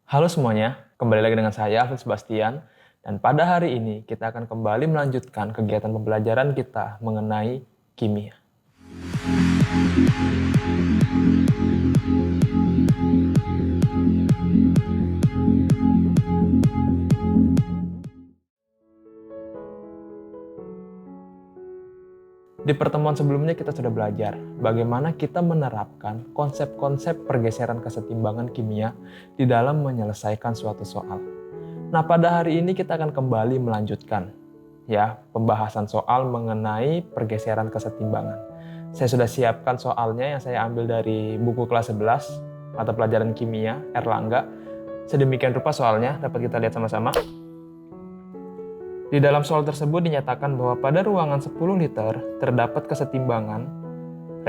Halo semuanya, kembali lagi dengan saya, Alvin Sebastian. Dan pada hari ini kita akan kembali melanjutkan kegiatan pembelajaran kita mengenai kimia. Di pertemuan sebelumnya kita sudah belajar bagaimana kita menerapkan konsep-konsep pergeseran kesetimbangan kimia di dalam menyelesaikan suatu soal. Nah, pada hari ini kita akan kembali melanjutkan pembahasan soal mengenai pergeseran kesetimbangan. Saya sudah siapkan soalnya yang saya ambil dari buku kelas 11 mata pelajaran kimia Erlangga. Sedemikian rupa soalnya, dapat kita lihat sama-sama. Di dalam soal tersebut dinyatakan bahwa pada ruangan 10 liter terdapat kesetimbangan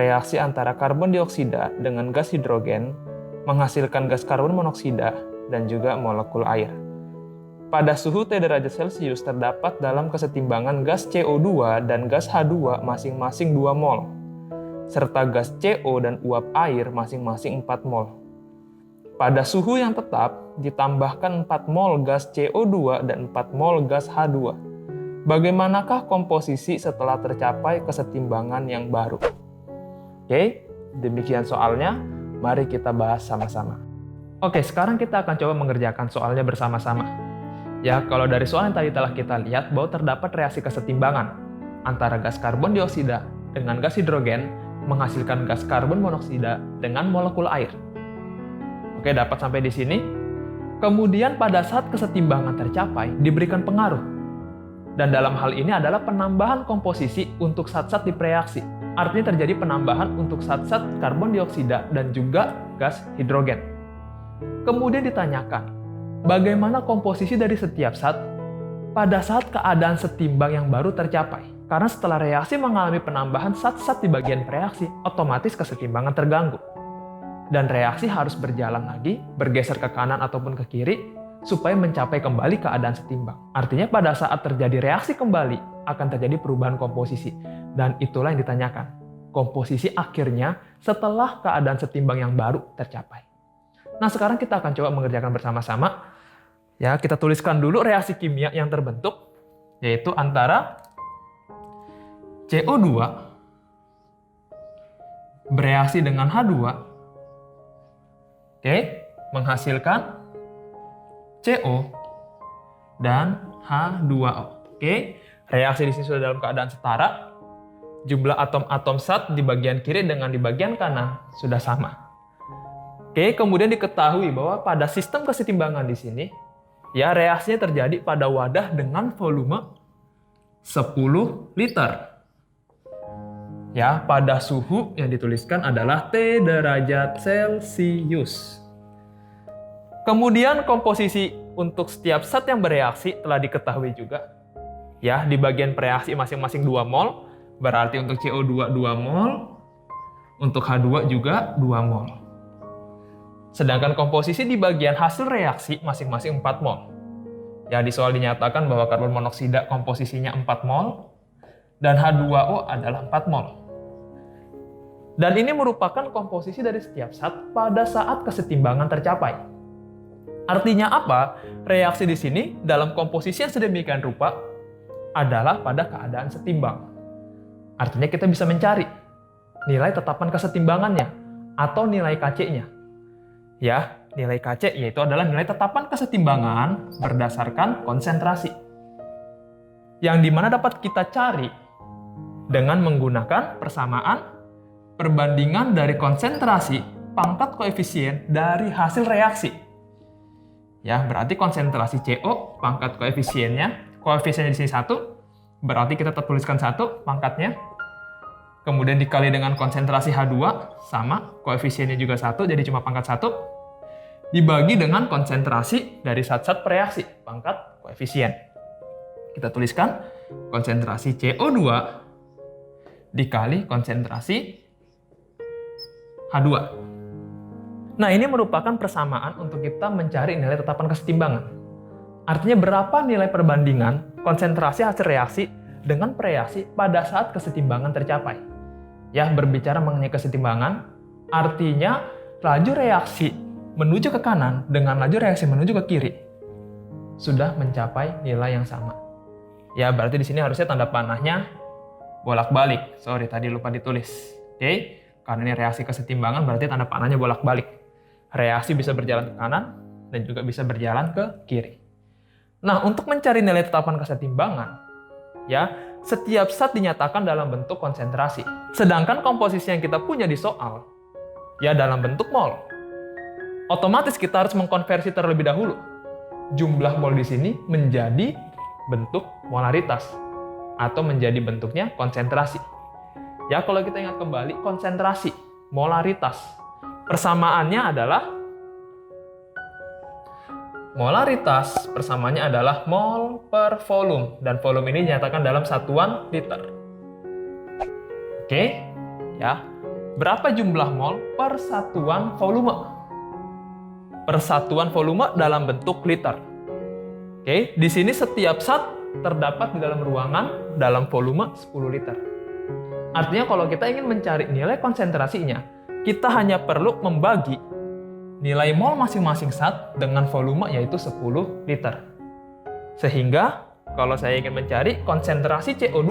reaksi antara karbon dioksida dengan gas hidrogen menghasilkan gas karbon monoksida dan juga molekul air. Pada suhu T derajat Celcius terdapat dalam kesetimbangan gas CO2 dan gas H2 masing-masing 2 mol, serta gas CO dan uap air masing-masing 4 mol. Pada suhu yang tetap, ditambahkan 4 mol gas CO2 dan 4 mol gas H2. Bagaimanakah komposisi setelah tercapai kesetimbangan yang baru? Oke, demikian soalnya. Mari kita bahas sama-sama. Oke, sekarang kita akan coba mengerjakan soalnya bersama-sama. Ya, kalau dari soal yang tadi telah kita lihat bahwa terdapat reaksi kesetimbangan antara gas karbon dioksida dengan gas hidrogen menghasilkan gas karbon monoksida dengan molekul air. Oke, dapat sampai di sini. Kemudian pada saat kesetimbangan tercapai, diberikan pengaruh. Dan dalam hal ini adalah penambahan komposisi untuk zat-zat di preaksi. Artinya terjadi penambahan untuk zat-zat karbon dioksida dan juga gas hidrogen. Kemudian ditanyakan, bagaimana komposisi dari setiap zat pada saat keadaan setimbang yang baru tercapai? Karena setelah reaksi mengalami penambahan zat-zat di bagian preaksi, otomatis kesetimbangan terganggu. Dan reaksi harus berjalan lagi, bergeser ke kanan ataupun ke kiri, supaya mencapai kembali keadaan setimbang. Artinya pada saat terjadi reaksi kembali, akan terjadi perubahan komposisi. Dan itulah yang ditanyakan. Komposisi akhirnya setelah keadaan setimbang yang baru tercapai. Nah, sekarang kita akan coba mengerjakan bersama-sama. Ya, kita tuliskan dulu reaksi kimia yang terbentuk, yaitu antara CO2 bereaksi dengan H2, menghasilkan CO dan H2O. Reaksi di sini sudah dalam keadaan setara. Jumlah atom-atom zat di bagian kiri dengan di bagian kanan sudah sama. Kemudian diketahui bahwa pada sistem kesetimbangan di sini, ya reaksinya terjadi pada wadah dengan volume 10 liter. Ya, pada suhu yang dituliskan adalah T derajat Celcius. Kemudian komposisi untuk setiap zat yang bereaksi telah diketahui juga. Ya, di bagian preaksi masing-masing 2 mol, berarti untuk CO2 2 mol, untuk H2 juga 2 mol. Sedangkan komposisi di bagian hasil reaksi masing-masing 4 mol. Ya, di soal dinyatakan bahwa karbon monoksida komposisinya 4 mol, dan H2O adalah 4 mol. Dan ini merupakan komposisi dari setiap zat pada saat kesetimbangan tercapai. Artinya apa? Reaksi di sini dalam komposisi yang sedemikian rupa adalah pada keadaan setimbang. Artinya kita bisa mencari nilai tetapan kesetimbangannya atau nilai KC-nya. Ya, nilai KC yaitu adalah nilai tetapan kesetimbangan berdasarkan konsentrasi. Yang dimana dapat kita cari dengan menggunakan persamaan perbandingan dari konsentrasi pangkat koefisien dari hasil reaksi. Ya, berarti konsentrasi CO pangkat koefisiennya di sini 1, berarti kita tuliskan 1 pangkatnya. Kemudian dikali dengan konsentrasi H2 sama, koefisiennya juga 1, jadi cuma pangkat 1. Dibagi dengan konsentrasi dari zat-zat preaksi, pangkat koefisien. Kita tuliskan konsentrasi CO2 dikali konsentrasi H2. Nah, ini merupakan persamaan untuk kita mencari nilai tetapan kesetimbangan. Artinya berapa nilai perbandingan konsentrasi hasil reaksi dengan preaksi pada saat kesetimbangan tercapai. Ya, berbicara mengenai kesetimbangan, artinya laju reaksi menuju ke kanan dengan laju reaksi menuju ke kiri sudah mencapai nilai yang sama. Ya, berarti di sini harusnya tanda panahnya bolak-balik. Sorry, tadi lupa ditulis. Oke, karena ini reaksi kesetimbangan berarti tanda panahnya bolak-balik. Reaksi bisa berjalan ke kanan dan juga bisa berjalan ke kiri. Nah, untuk mencari nilai tetapan kesetimbangan, ya, setiap zat dinyatakan dalam bentuk konsentrasi. Sedangkan komposisi yang kita punya di soal, ya dalam bentuk mol. Otomatis kita harus mengkonversi terlebih dahulu jumlah mol di sini menjadi bentuk molaritas atau menjadi bentuknya konsentrasi. Ya, kalau kita ingat kembali konsentrasi, molaritas. Persamaannya adalah molaritas, persamaannya adalah mol per volume dan volume ini dinyatakan dalam satuan liter. Oke, ya. Berapa jumlah mol per satuan volume? Persatuan volume dalam bentuk liter. Oke, di sini setiap zat terdapat di dalam ruangan dalam volume 10 liter. Artinya kalau kita ingin mencari nilai konsentrasinya, kita hanya perlu membagi nilai mol masing-masing zat dengan volume yaitu 10 liter. Sehingga kalau saya ingin mencari konsentrasi CO2,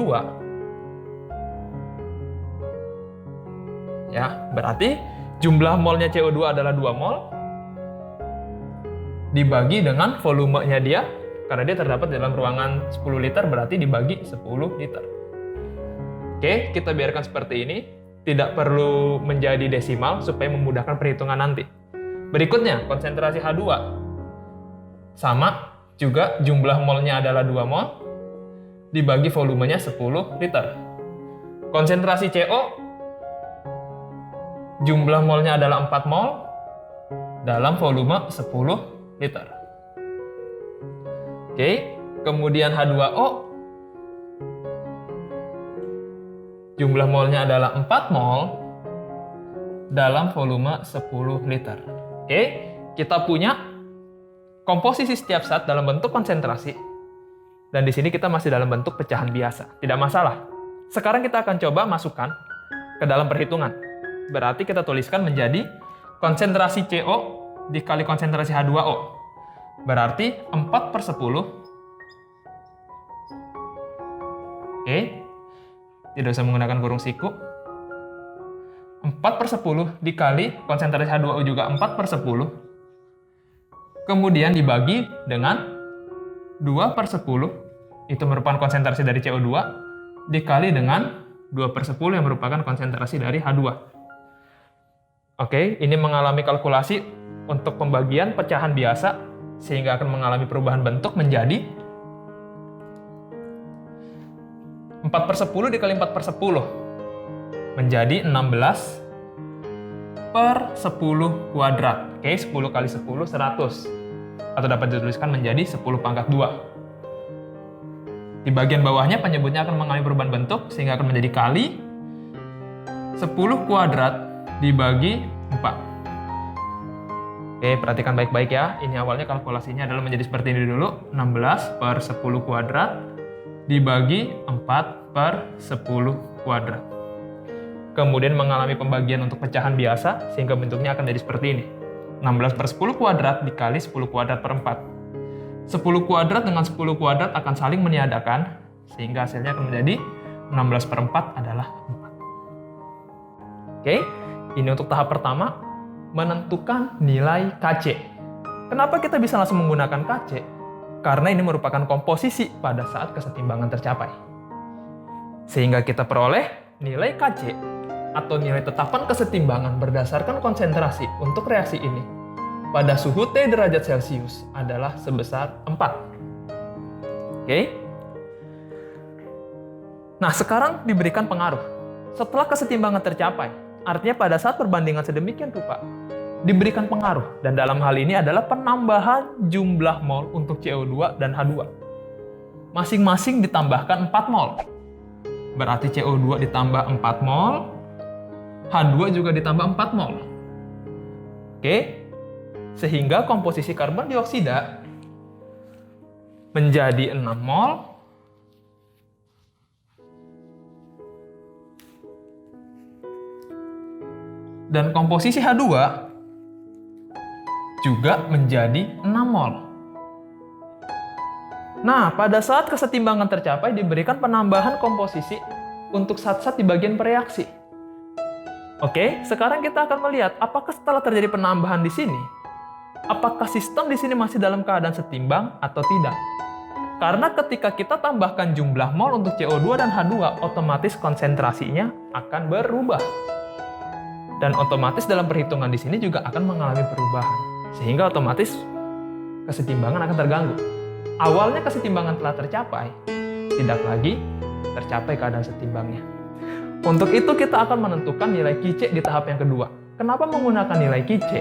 ya, berarti jumlah molnya CO2 adalah 2 mol dibagi dengan volumenya dia, karena dia terdapat dalam ruangan 10 liter berarti dibagi 10 liter. Oke, kita biarkan seperti ini. Tidak perlu menjadi desimal supaya memudahkan perhitungan nanti. Berikutnya, konsentrasi H2. Sama, juga jumlah molnya adalah 2 mol dibagi volumenya 10 liter. Konsentrasi CO, jumlah molnya adalah 4 mol dalam volume 10 liter. Oke, kemudian H2O, jumlah molnya adalah 4 mol dalam volume 10 liter. Oke, kita punya komposisi setiap zat dalam bentuk konsentrasi, dan di sini kita masih dalam bentuk pecahan biasa. Tidak masalah. Sekarang kita akan coba masukkan ke dalam perhitungan. Berarti kita tuliskan menjadi konsentrasi CO dikali konsentrasi H2O. Berarti 4/10. Oke, tidak usah menggunakan kurung siku. 4/10 dikali konsentrasi H2O juga 4/10. Kemudian dibagi dengan 2/10. Itu merupakan konsentrasi dari CO2. Dikali dengan 2/10 yang merupakan konsentrasi dari H2. Oke, ini mengalami kalkulasi untuk pembagian pecahan biasa, sehingga akan mengalami perubahan bentuk menjadi 4/10 dikali 4/10 menjadi 16/10 kuadrat. Oke, 10 kali 10, 100. Atau dapat dituliskan menjadi 10⁻². Di bagian bawahnya penyebutnya akan mengalami perubahan bentuk, sehingga akan menjadi kali 10 kuadrat dibagi 4. Oke, perhatikan baik-baik ya. Ini awalnya kalkulasinya adalah menjadi seperti ini dulu. 16/10 kuadrat dibagi 4/10 kuadrat. Kemudian mengalami pembagian untuk pecahan biasa, sehingga bentuknya akan jadi seperti ini. 16/10 kuadrat dikali 10 kuadrat per 4. 10 kuadrat dengan 10 kuadrat akan saling meniadakan, sehingga hasilnya akan menjadi 16/4 adalah 4. Oke, ini untuk tahap pertama, menentukan nilai Kc. Kenapa kita bisa langsung menggunakan Kc? Karena ini merupakan komposisi pada saat kesetimbangan tercapai. Sehingga kita peroleh nilai Kc atau nilai tetapan kesetimbangan berdasarkan konsentrasi untuk reaksi ini pada suhu T derajat Celcius adalah sebesar 4. Oke? Nah, sekarang diberikan pengaruh. Setelah kesetimbangan tercapai, artinya pada saat perbandingan sedemikian rupa, diberikan pengaruh, dan dalam hal ini adalah penambahan jumlah mol untuk CO2 dan H2. Masing-masing ditambahkan 4 mol. Berarti CO2 ditambah 4 mol, H2 juga ditambah 4 mol. Oke, sehingga komposisi karbon dioksida menjadi 6 mol, dan komposisi H2 juga menjadi 6 mol. Nah, pada saat kesetimbangan tercapai diberikan penambahan komposisi untuk zat-zat di bagian bereaksi. Oke, sekarang kita akan melihat apakah setelah terjadi penambahan di sini, apakah sistem di sini masih dalam keadaan setimbang atau tidak. Karena ketika kita tambahkan jumlah mol untuk CO2 dan H2, otomatis konsentrasinya akan berubah. Dan otomatis dalam perhitungan di sini juga akan mengalami perubahan. Sehingga otomatis kesetimbangan akan terganggu. Awalnya kesetimbangan telah tercapai, tidak lagi tercapai keadaan setimbangnya. Untuk itu kita akan menentukan nilai Qc di tahap yang kedua. Kenapa menggunakan nilai Qc?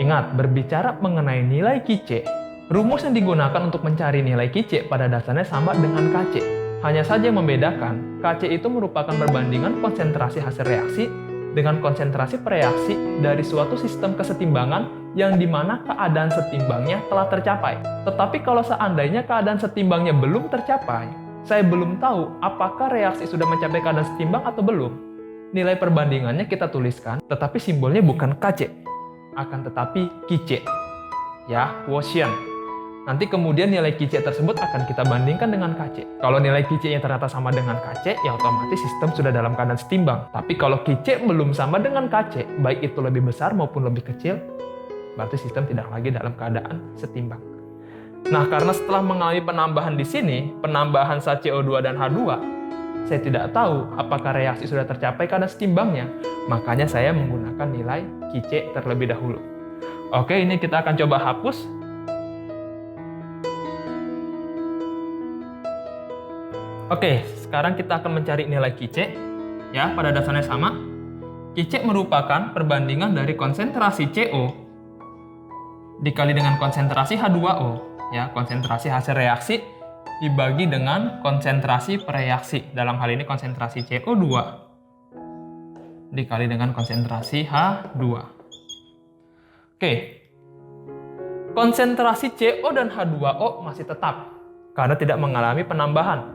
Ingat, berbicara mengenai nilai Qc, rumus yang digunakan untuk mencari nilai Qc pada dasarnya sama dengan Kc. Hanya saja yang membedakan, Kc itu merupakan perbandingan konsentrasi hasil reaksi dengan konsentrasi pereaksi dari suatu sistem kesetimbangan yang dimana keadaan setimbangnya telah tercapai. Tetapi kalau seandainya keadaan setimbangnya belum tercapai, saya belum tahu apakah reaksi sudah mencapai keadaan setimbang atau belum. Nilai perbandingannya kita tuliskan, tetapi simbolnya bukan Kc, akan tetapi Qc. Ya, quotient. Nanti kemudian nilai Qc tersebut akan kita bandingkan dengan Kc. Kalau nilai Qc-nya ternyata sama dengan Kc, ya otomatis sistem sudah dalam keadaan setimbang. Tapi kalau Qc belum sama dengan Kc, baik itu lebih besar maupun lebih kecil, berarti sistem tidak lagi dalam keadaan setimbang. Nah, karena setelah mengalami penambahan di sini, penambahan zat CO2 dan H2, saya tidak tahu apakah reaksi sudah tercapai keadaan setimbangnya. Makanya saya menggunakan nilai Qc terlebih dahulu. Oke, ini kita akan coba hapus. Oke, sekarang kita akan mencari nilai Qc. Ya, pada dasarnya sama. Qc merupakan perbandingan dari konsentrasi CO dikali dengan konsentrasi H2O. Ya, konsentrasi hasil reaksi dibagi dengan konsentrasi pereaksi. Dalam hal ini konsentrasi CO2 dikali dengan konsentrasi H2. Oke. Konsentrasi CO dan H2O masih tetap karena tidak mengalami penambahan.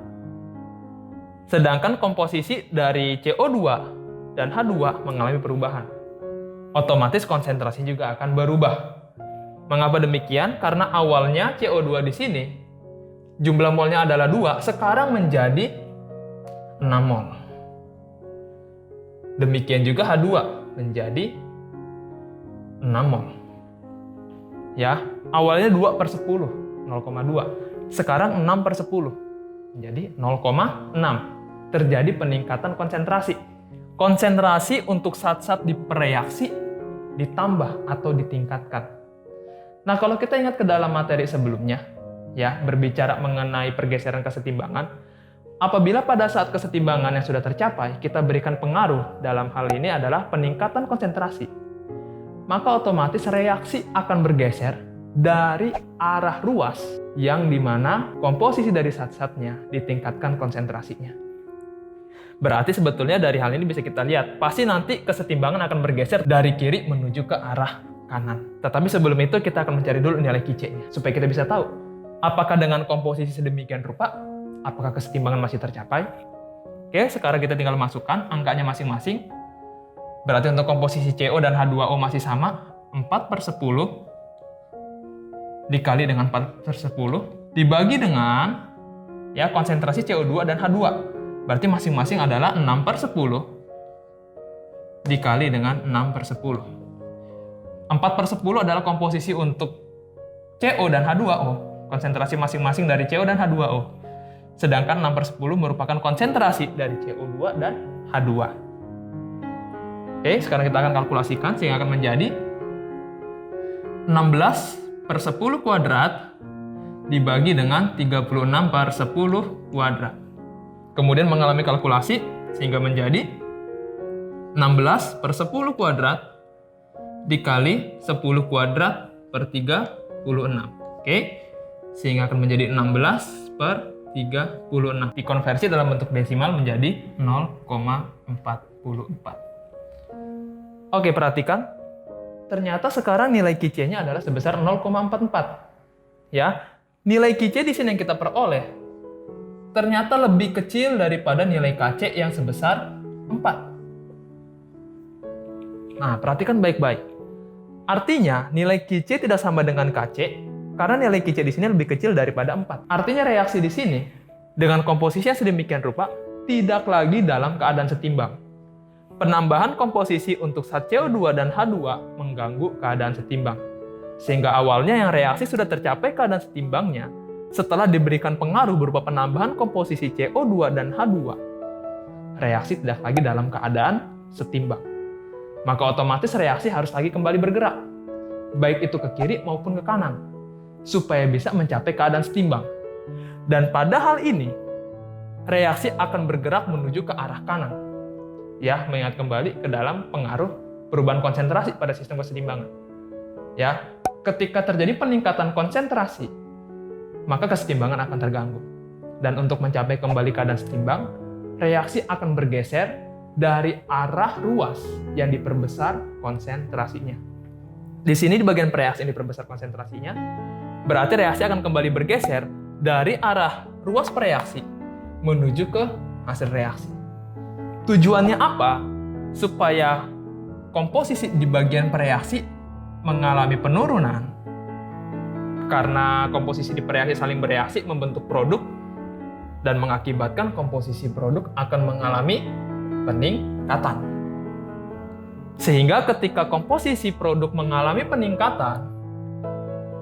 Sedangkan komposisi dari CO2 dan H2 mengalami perubahan. Otomatis konsentrasi juga akan berubah. Mengapa demikian? Karena awalnya CO2 di sini jumlah molnya adalah 2, sekarang menjadi 6 mol. Demikian juga H2 menjadi 6 mol. Ya, awalnya 2/10, 0,2. Sekarang 6/10, menjadi 0,6. Terjadi peningkatan konsentrasi. Konsentrasi untuk zat-zat di pereaksi ditambah atau ditingkatkan. Nah, kalau kita ingat ke dalam materi sebelumnya, ya, berbicara mengenai pergeseran kesetimbangan, apabila pada saat kesetimbangan yang sudah tercapai, kita berikan pengaruh dalam hal ini adalah peningkatan konsentrasi, maka otomatis reaksi akan bergeser dari arah ruas yang dimana komposisi dari zat-zatnya ditingkatkan konsentrasinya. Berarti sebetulnya dari hal ini bisa kita lihat, pasti nanti kesetimbangan akan bergeser dari kiri menuju ke arah kanan. Tetapi sebelum itu kita akan mencari dulu nilai Qc-nya, supaya kita bisa tahu apakah dengan komposisi sedemikian rupa, apakah kesetimbangan masih tercapai. Oke, sekarang kita tinggal masukkan angkanya masing-masing. Berarti untuk komposisi CO dan H2O masih sama, 4/10 dikali dengan 4/10 dibagi dengan ya konsentrasi CO2 dan H2. Berarti masing-masing adalah 6/10 dikali dengan 6/10. 4/10 adalah komposisi untuk CO dan H2O. Konsentrasi masing-masing dari CO dan H2O. Sedangkan 6/10 merupakan konsentrasi dari CO2 dan H2. Oke, sekarang kita akan kalkulasikan sehingga akan menjadi 16/10 kuadrat dibagi dengan 36/10 kuadrat. Kemudian mengalami kalkulasi sehingga menjadi 16/10 kuadrat dikali 10 kuadrat per 36. Oke, sehingga akan menjadi 16/36. Dikonversi dalam bentuk desimal menjadi 0,44. Oke, perhatikan. Ternyata sekarang nilai Qc-nya adalah sebesar 0,44. Ya, nilai Qc di sini yang kita peroleh ternyata lebih kecil daripada nilai Kc yang sebesar 4. Nah, perhatikan baik-baik. Artinya, nilai QC tidak sama dengan KC, karena nilai QC di sini lebih kecil daripada 4. Artinya reaksi di sini, dengan komposisi yang sedemikian rupa, tidak lagi dalam keadaan setimbang. Penambahan komposisi untuk zat CO2 dan H2 mengganggu keadaan setimbang. Sehingga awalnya yang reaksi sudah tercapai keadaan setimbangnya, setelah diberikan pengaruh berupa penambahan komposisi CO2 dan H2, reaksi tidak lagi dalam keadaan setimbang. Maka otomatis reaksi harus lagi kembali bergerak, baik itu ke kiri maupun ke kanan, supaya bisa mencapai keadaan setimbang. Dan pada hal ini, reaksi akan bergerak menuju ke arah kanan. Ya, mengingat kembali ke dalam pengaruh perubahan konsentrasi pada sistem kesetimbangan. Ya, ketika terjadi peningkatan konsentrasi, maka kesetimbangan akan terganggu. Dan untuk mencapai kembali keadaan setimbang, reaksi akan bergeser dari arah ruas yang diperbesar konsentrasinya. Di sini di bagian reaksi yang diperbesar konsentrasinya, berarti reaksi akan kembali bergeser dari arah ruas reaksi menuju ke hasil reaksi. Tujuannya apa? Supaya komposisi di bagian reaksi mengalami penurunan. Karena komposisi di reaksi saling bereaksi membentuk produk dan mengakibatkan komposisi produk akan mengalami peningkatan. Sehingga ketika komposisi produk mengalami peningkatan,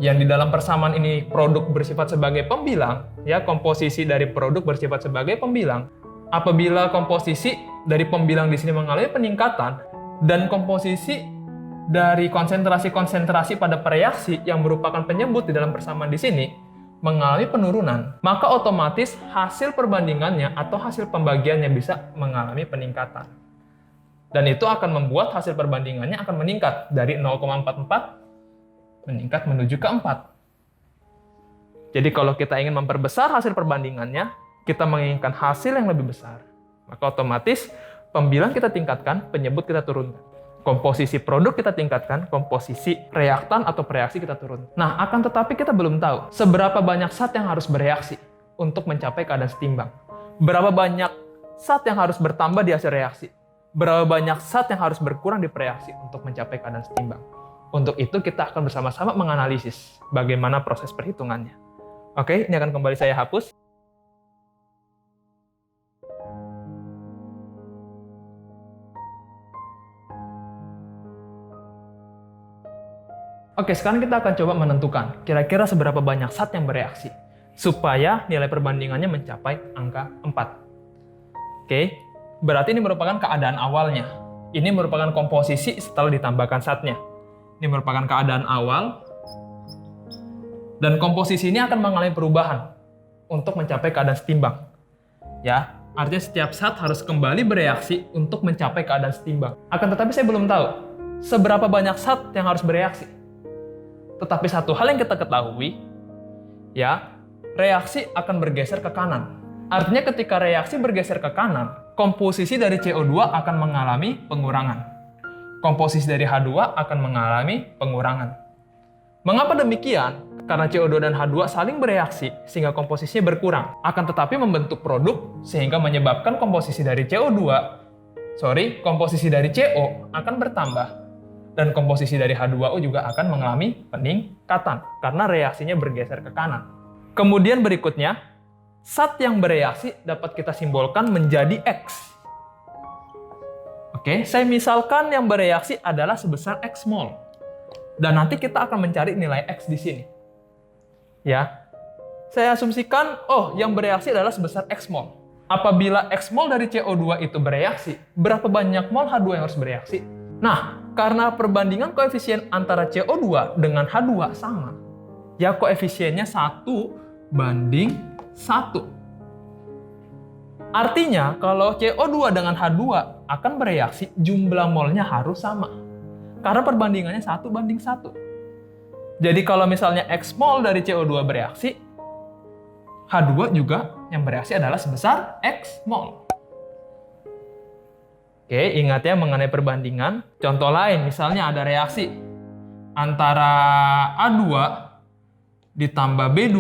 yang di dalam persamaan ini produk bersifat sebagai pembilang, ya, komposisi dari produk bersifat sebagai pembilang. Apabila komposisi dari pembilang di sini mengalami peningkatan dan komposisi dari konsentrasi-konsentrasi pada reaksi yang merupakan penyebut di dalam persamaan di sini mengalami penurunan, maka otomatis hasil perbandingannya atau hasil pembagiannya bisa mengalami peningkatan. Dan itu akan membuat hasil perbandingannya akan meningkat dari 0,44 meningkat menuju ke 4. Jadi kalau kita ingin memperbesar hasil perbandingannya, kita menginginkan hasil yang lebih besar, maka otomatis pembilang kita tingkatkan, penyebut kita turunkan. Komposisi produk kita tingkatkan, komposisi reaktan atau reaksi kita turun. Nah, akan tetapi kita belum tahu seberapa banyak zat yang harus bereaksi untuk mencapai keadaan setimbang. Berapa banyak zat yang harus bertambah di hasil reaksi. Berapa banyak zat yang harus berkurang di reaksi untuk mencapai keadaan setimbang. Untuk itu kita akan bersama-sama menganalisis bagaimana proses perhitungannya. Oke, ini akan kembali saya hapus. Oke, sekarang kita akan coba menentukan kira-kira seberapa banyak zat yang bereaksi supaya nilai perbandingannya mencapai angka 4. Oke, berarti ini merupakan keadaan awalnya. Ini merupakan komposisi setelah ditambahkan zatnya. Ini merupakan keadaan awal dan komposisi ini akan mengalami perubahan untuk mencapai keadaan setimbang. Ya, artinya setiap zat harus kembali bereaksi untuk mencapai keadaan setimbang. Akan tetapi saya belum tahu seberapa banyak zat yang harus bereaksi. Tetapi satu hal yang kita ketahui, ya, reaksi akan bergeser ke kanan. Artinya ketika reaksi bergeser ke kanan, komposisi dari CO2 akan mengalami pengurangan. Komposisi dari H2 akan mengalami pengurangan. Mengapa demikian? Karena CO2 dan H2 saling bereaksi sehingga komposisinya berkurang. Akan tetapi membentuk produk sehingga menyebabkan komposisi dari komposisi dari CO akan bertambah. Dan komposisi dari H2O juga akan mengalami peningkatan karena reaksinya bergeser ke kanan. Kemudian berikutnya, zat yang bereaksi dapat kita simbolkan menjadi X. Oke, saya misalkan yang bereaksi adalah sebesar X mol. Dan nanti kita akan mencari nilai X di sini. Ya, saya asumsikan, yang bereaksi adalah sebesar X mol. Apabila X mol dari CO2 itu bereaksi, berapa banyak mol H2 yang harus bereaksi? Nah, karena perbandingan koefisien antara CO2 dengan H2 sama, ya koefisiennya 1:1. Artinya, kalau CO2 dengan H2 akan bereaksi, jumlah molnya harus sama. Karena perbandingannya 1:1. Jadi kalau misalnya X mol dari CO2 bereaksi, H2 juga yang bereaksi adalah sebesar X mol. Oke, ingat ya mengenai perbandingan. Contoh lain, misalnya ada reaksi antara A2 ditambah B2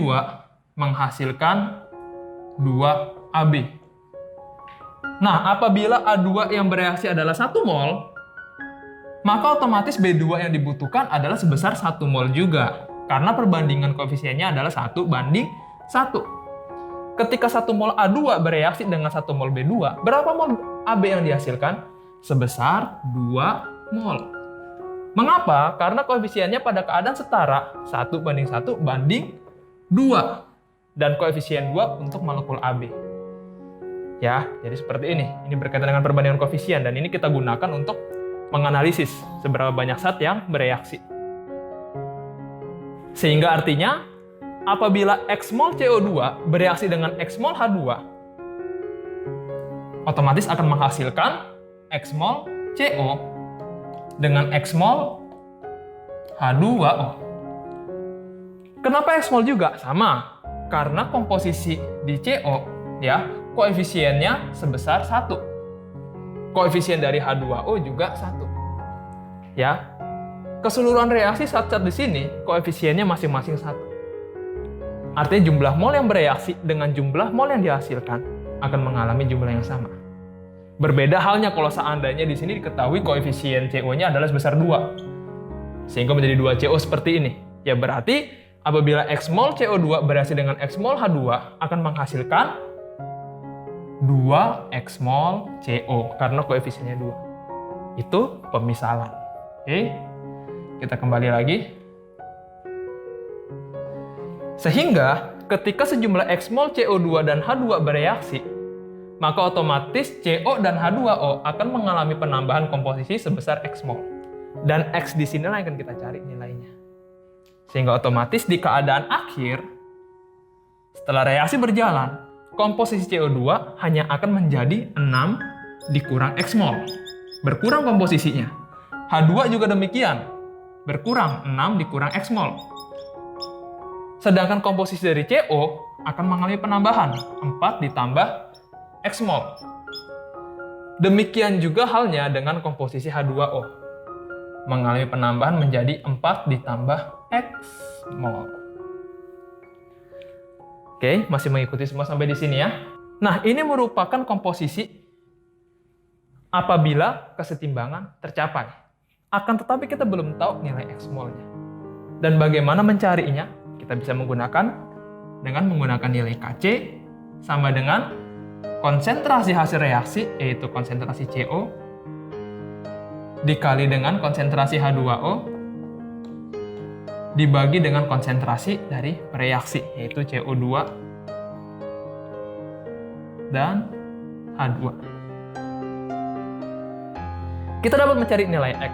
menghasilkan 2AB. Nah, apabila A2 yang bereaksi adalah 1 mol, maka otomatis B2 yang dibutuhkan adalah sebesar 1 mol juga. Karena perbandingan koefisiennya adalah 1:1. Ketika 1 mol A2 bereaksi dengan 1 mol B2, berapa mol AB yang dihasilkan? Sebesar 2 mol. Mengapa? Karena koefisiennya pada keadaan setara, 1:1:2. Dan koefisien 2 untuk molekul AB. Ya, jadi seperti ini. Ini berkaitan dengan perbandingan koefisien, dan ini kita gunakan untuk menganalisis seberapa banyak zat yang bereaksi. Sehingga artinya, apabila X mol CO2 bereaksi dengan X mol H2, otomatis akan menghasilkan X mol CO dengan X mol H2O. Kenapa X mol juga? Sama, karena komposisi di CO, ya, koefisiennya sebesar 1. Koefisien dari H2O juga 1. Ya. Keseluruhan reaksi zat-zat di sini koefisiennya masing-masing 1. Artinya jumlah mol yang bereaksi dengan jumlah mol yang dihasilkan akan mengalami jumlah yang sama. Berbeda halnya kalau seandainya di sini diketahui koefisien CO-nya adalah sebesar 2. Sehingga menjadi 2CO seperti ini. Ya berarti apabila X mol CO2 bereaksi dengan X mol H2 akan menghasilkan 2X mol CO karena koefisiennya 2. Itu pemisalan. Oke. Kita kembali lagi. Sehingga ketika sejumlah X mol CO2 dan H2 bereaksi, maka otomatis CO dan H2O akan mengalami penambahan komposisi sebesar X mol. Dan X di sinilah yang akan kita cari nilainya. Sehingga otomatis di keadaan akhir, setelah reaksi berjalan, komposisi CO2 hanya akan menjadi 6 dikurang X mol. Berkurang komposisinya. H2 juga demikian. Berkurang 6 dikurang X mol. Sedangkan komposisi dari CO akan mengalami penambahan 4 ditambah X mol. Demikian juga halnya dengan komposisi H2O. Mengalami penambahan menjadi 4 ditambah X mol. Oke, masih mengikuti semua sampai di sini ya. Nah, ini merupakan komposisi apabila kesetimbangan tercapai. Akan tetapi kita belum tahu nilai X molnya. Dan bagaimana mencarinya? Kita bisa menggunakan nilai Kc sama dengan konsentrasi hasil reaksi, yaitu konsentrasi CO, dikali dengan konsentrasi H2O, dibagi dengan konsentrasi dari reaksi, yaitu CO2 dan H2. Kita dapat mencari nilai X.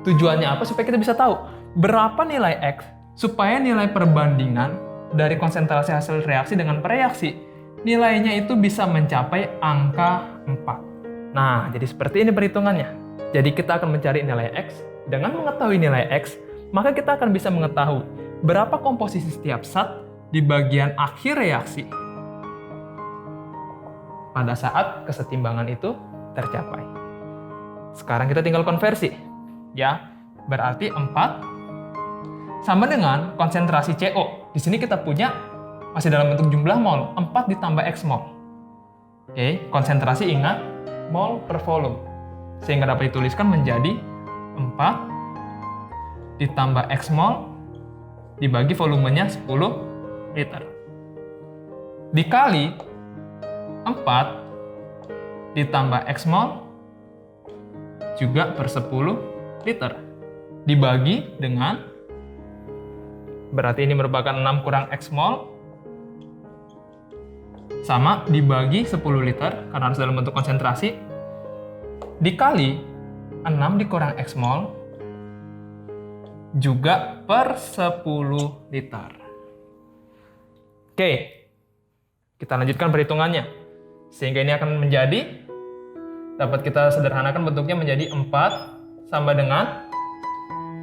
Tujuannya apa? Supaya kita bisa tahu berapa nilai X, supaya nilai perbandingan dari konsentrasi hasil reaksi dengan reaksi, nilainya itu bisa mencapai angka 4. Nah, jadi seperti ini perhitungannya. Jadi kita akan mencari nilai X. Dengan mengetahui nilai X, maka kita akan bisa mengetahui berapa komposisi setiap zat di bagian akhir reaksi pada saat kesetimbangan itu tercapai. Sekarang kita tinggal konversi. Ya, berarti 4 sama dengan konsentrasi CO. Di sini kita punya masih dalam bentuk jumlah mol, 4 ditambah X mol. Oke, konsentrasi ingat mol per volume. Sehingga dapat dituliskan menjadi 4 ditambah X mol dibagi volumenya 10 liter. Dikali 4 ditambah X mol juga per 10 liter. Dibagi dengan, berarti ini merupakan 6 kurang X mol, sama dibagi 10 liter, karena harus dalam bentuk konsentrasi, dikali 6 dikurang X mol, juga per 10 liter. Oke, kita lanjutkan perhitungannya. Sehingga ini akan menjadi, dapat kita sederhanakan bentuknya menjadi 4 sama dengan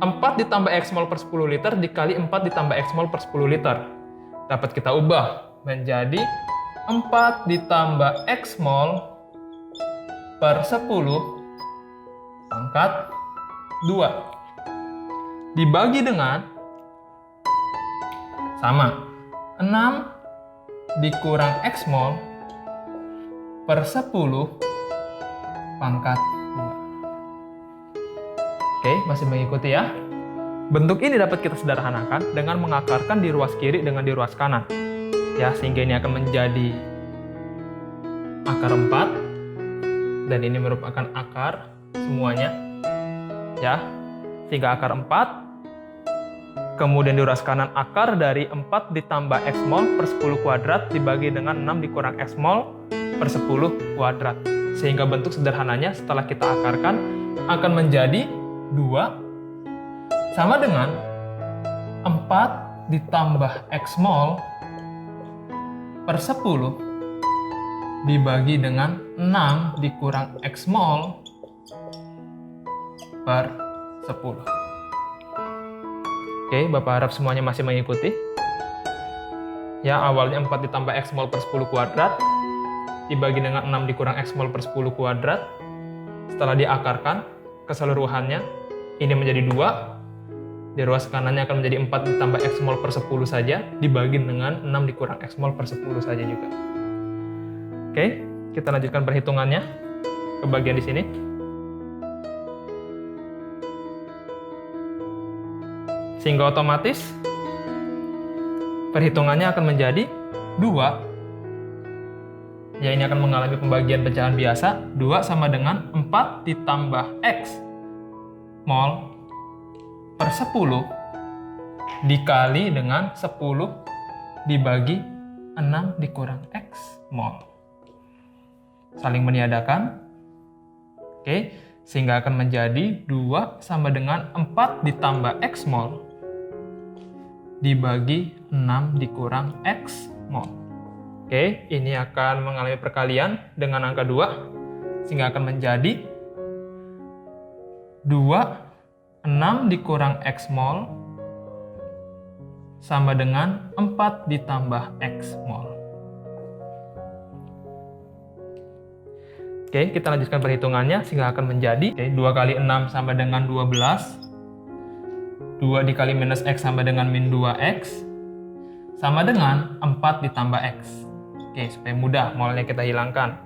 4 ditambah X mol per 10 liter dikali 4 ditambah X mol per 10 liter. Dapat kita ubah menjadi 4 ditambah X mol per 10 pangkat 2. Dibagi dengan sama 6 dikurang X mol per 10 pangkat 2. Oke, masih mengikuti ya. Bentuk ini dapat kita sederhanakan dengan mengakarkan di ruas kiri dengan di ruas kanan. Ya, sehingga ini akan menjadi akar 4 dan ini merupakan akar semuanya. Ya. Sehingga akar 4, kemudian di ruas kanan akar dari 4 ditambah X mol per 10 kuadrat dibagi dengan 6 dikurang X mol per 10 kuadrat. Sehingga bentuk sederhananya setelah kita akarkan akan menjadi 2 sama dengan 4 ditambah X mol per 10 dibagi dengan 6 dikurang X mol per 10. Oke, Bapak harap semuanya masih mengikuti. Ya, awalnya 4 ditambah X mol per 10 kuadrat dibagi dengan 6 dikurang X mol per 10 kuadrat. Setelah diakarkan keseluruhannya, ini menjadi 2. Di ruas kanannya akan menjadi 4 ditambah X mol per 10 saja, dibagi dengan 6 dikurang X mol per 10 saja juga. Oke, kita lanjutkan perhitungannya ke bagian di sini. Sehingga otomatis perhitungannya akan menjadi 2. Ya, ini akan mengalami pembagian pecahan biasa. 2 sama dengan 4 ditambah X mol per 10 dikali dengan 10 dibagi 6 dikurang X mol. Saling meniadakan. Oke, sehingga akan menjadi 2 sama dengan 4 ditambah X mol dibagi 6 dikurang X mol. Oke, ini akan mengalami perkalian dengan angka 2, sehingga akan menjadi 6 dikurang X mol sama dengan 4 ditambah X mol. Oke, kita lanjutkan perhitungannya sehingga akan menjadi 2 kali 6 sama dengan 12. 2 dikali minus X sama dengan min 2X sama dengan 4 ditambah X. Oke, supaya mudah molnya kita hilangkan.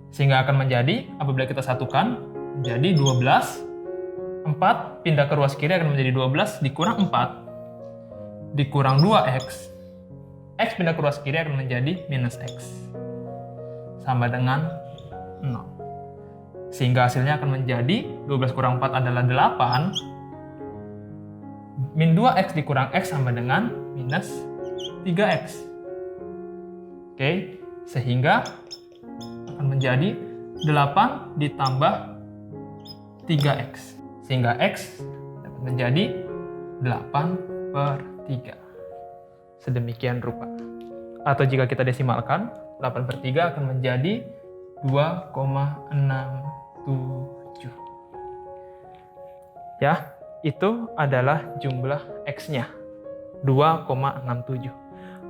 Sehingga akan menjadi, apabila kita satukan, menjadi 12. 4 pindah ke ruas kiri akan menjadi 12 dikurang 4 dikurang 2X. X pindah ke ruas kiri akan menjadi minus X. Sama dengan 0. Sehingga hasilnya akan menjadi 12 kurang 4 adalah 8. Min 2X dikurang X sama dengan minus 3X. Oke, sehingga akan menjadi 8 ditambah 3X. Sehingga X dapat menjadi 8/3. Sedemikian rupa. Atau jika kita desimalkan, 8/3 akan menjadi 2,67. Ya, itu adalah jumlah X-nya, 2,67.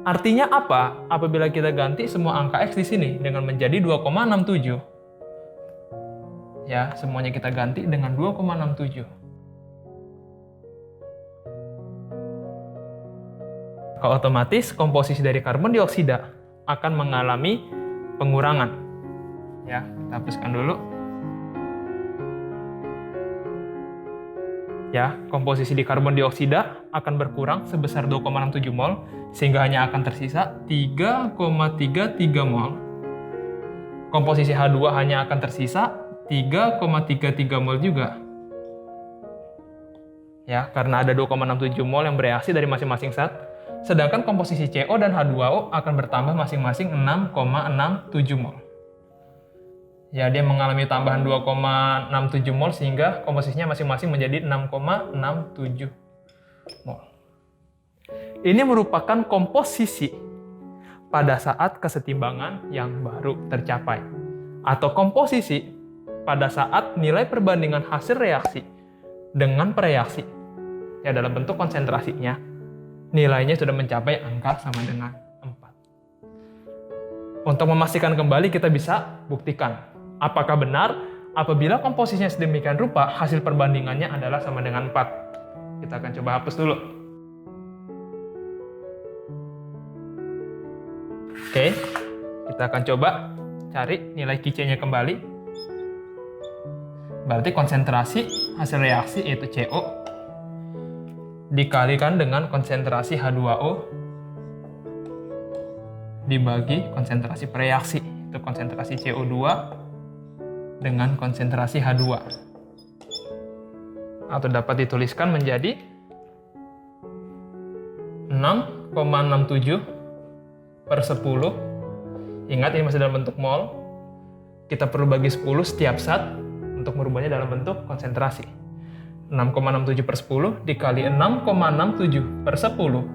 Artinya apa? Apabila kita ganti semua angka X di sini dengan menjadi 2,67. Ya, semuanya kita ganti dengan 2,67. Maka otomatis komposisi dari karbon dioksida akan mengalami pengurangan. Ya, kita hapuskan dulu. Ya, komposisi di karbon dioksida akan berkurang sebesar 2,67 mol, sehingga hanya akan tersisa 3,33 mol. Komposisi H2 hanya akan tersisa 3,33 mol juga. Ya, karena ada 2,67 mol yang bereaksi dari masing-masing zat, sedangkan komposisi CO dan H2O akan bertambah masing-masing 6,67 mol. Ya, dia mengalami tambahan 2,67 mol sehingga komposisinya masing-masing menjadi 6,67 mol. Ini merupakan komposisi pada saat kesetimbangan yang baru tercapai. Atau komposisi pada saat nilai perbandingan hasil reaksi dengan pereaksi. Ya, dalam bentuk konsentrasinya, nilainya sudah mencapai angka sama dengan 4. Untuk memastikan kembali, kita bisa buktikan apakah benar apabila komposisinya sedemikian rupa, hasil perbandingannya adalah sama dengan 4. Kita akan coba hapus dulu. Oke, kita akan coba cari nilai QC-nya kembali. Berarti konsentrasi hasil reaksi yaitu CO dikalikan dengan konsentrasi H2O dibagi konsentrasi pereaksi, itu konsentrasi CO2 dengan konsentrasi H2. Atau dapat dituliskan menjadi 6,67/10. Ingat ini masih dalam bentuk mol. Kita perlu bagi 10 setiap zat untuk merubahnya dalam bentuk konsentrasi. 6,67/10 dikali 6,67/10.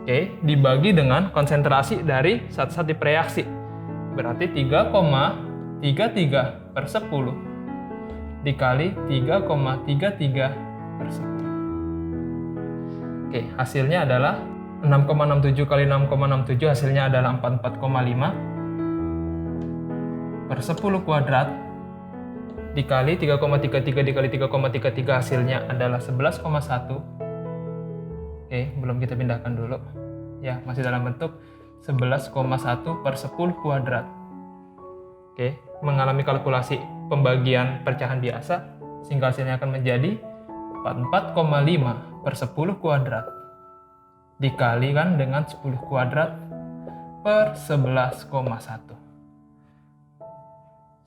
Oke, dibagi dengan konsentrasi dari zat-zat di prereaksi. Berarti 3,33/10 dikali 3,33/10. Oke, hasilnya adalah 6,67 kali 6,67 hasilnya adalah 44,5/10 kuadrat dikali 3,33 dikali 3,33 hasilnya adalah 11,1. Oke, belum kita pindahkan dulu. Ya, masih dalam bentuk 11,1/10 kuadrat. Oke, mengalami kalkulasi pembagian pecahan biasa, sehingga hasilnya akan menjadi 44,5/10 kuadrat dikalikan dengan 10 kuadrat per 11,1.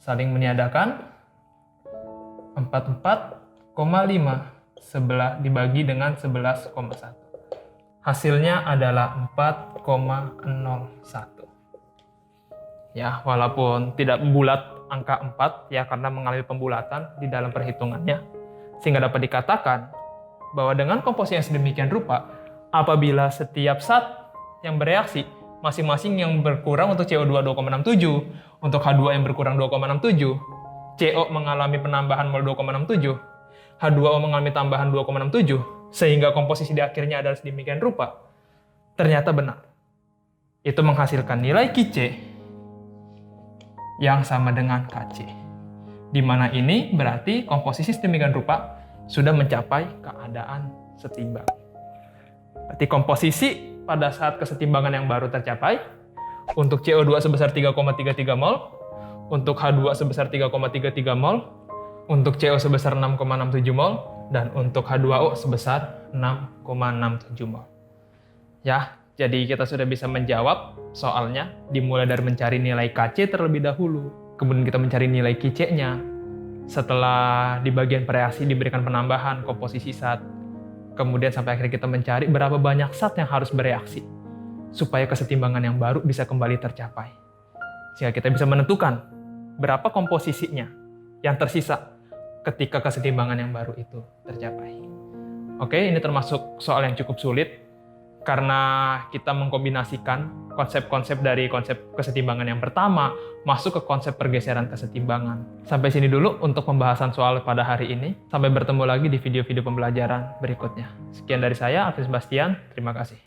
Saling meniadakan, 44,5 dibagi dengan 11,1. Hasilnya adalah 4,01. Ya, walaupun tidak bulat angka 4 ya karena mengalami pembulatan di dalam perhitungannya, sehingga dapat dikatakan bahwa dengan komposisi yang sedemikian rupa, apabila setiap zat yang bereaksi masing-masing yang berkurang untuk CO2 2,67, untuk H2 yang berkurang 2,67, CO mengalami penambahan mol 2,67, H2O mengalami tambahan 2,67, sehingga komposisi di akhirnya adalah sedemikian rupa, ternyata benar. Itu menghasilkan nilai Qc yang sama dengan Kc. Di mana ini berarti komposisi sedemikian rupa sudah mencapai keadaan setimbang. Berarti komposisi pada saat kesetimbangan yang baru tercapai, untuk CO2 sebesar 3,33 mol, untuk H2 sebesar 3,33 mol, untuk CO sebesar 6,67 mol, dan untuk H2O sebesar 6,67 mol. Ya, jadi kita sudah bisa menjawab soalnya, dimulai dari mencari nilai Kc terlebih dahulu, kemudian kita mencari nilai Qc-nya. Setelah di bagian pereaksi diberikan penambahan komposisi zat, kemudian sampai akhirnya kita mencari berapa banyak zat yang harus bereaksi supaya kesetimbangan yang baru bisa kembali tercapai. Sehingga kita bisa menentukan berapa komposisinya yang tersisa ketika kesetimbangan yang baru itu tercapai. Oke, ini termasuk soal yang cukup sulit karena kita mengkombinasikan konsep-konsep dari konsep kesetimbangan yang pertama masuk ke konsep pergeseran kesetimbangan. Sampai sini dulu untuk pembahasan soal pada hari ini. Sampai bertemu lagi di video-video pembelajaran berikutnya. Sekian dari saya, Alvin Sebastian. Terima kasih.